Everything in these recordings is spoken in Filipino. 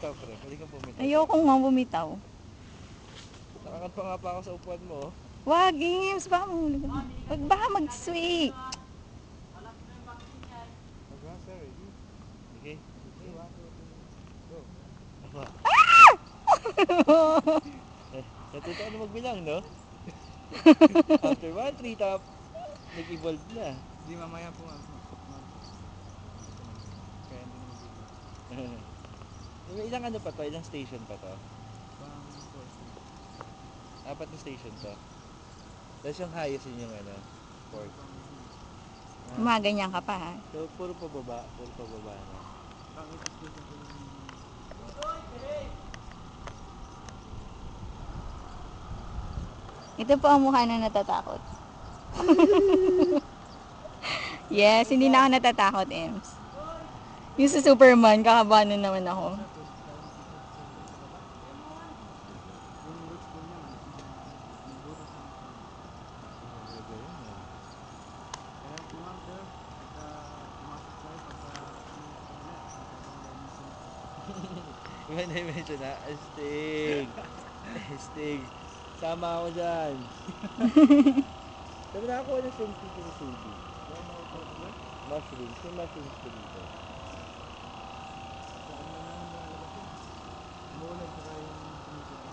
bumitaw, pre. Pwede kang bumitaw. Ayoko nga bumitaw. Nakakanta nga pa ako sa upuan mo, oh. Wag, Ims, baka mahulog ka. Wag baka mag-sway. Diba, sir? Ready? Okay. Okay, 1, 2, 3, go. Aba. Natuto ka na magbilang, no? After 1, 3, top, nag-evolve na. Hindi, mamaya po kaya hindi na mag-ibig. Ilang ano pa to? Ilang station pa to? Pang force. 4 na station to. Tapos yung highest yun yung ano? 4. Gumaganyan ka pa, ha? So, puro pababa na. Pang 8 station po yung... Ito po ang mukha na natatakot. Yes, hindi na ako natatakot, Ems. Yung sa Superman, kakabahan na naman ako. Yung roots po niya, nagbutas na. Kaya po ma'am sir, pagka pumasok tayo, pagka Iba na yung medyo na, astig. Astig. Sama ako dyan. Sabi na ako ng sentito sa subi. Mushrooms. May mushrooms ko dito. umuulan saka yung tumitira.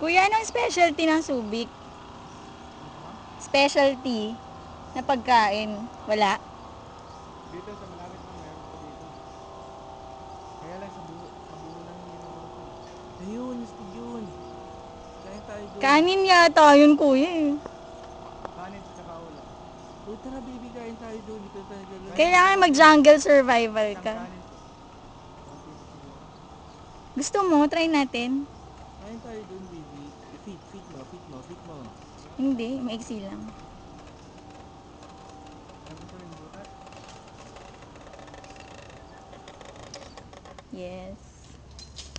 Kuya, anong specialty ng Subic? Specialty na pagkain? Wala? Dito sa malapit na meron po dito. Kaya lang sa buo lang yung ginagawa ko. Ayun, astig yun. Kain tayo doon. Kanin yata yun, kuya, eh. Kanin sa tsaka ulam. Uy, tara baby, kain tayo doon. Dito tayo gano'n. Kailangan mag-jungle survival Isang ka. kanin po. 1 piso siguro. Gusto mo? Try natin. Kain tayo doon, baby. Feed mo. Hindi, maiksi lang. Ano gusto rin butas? Yes.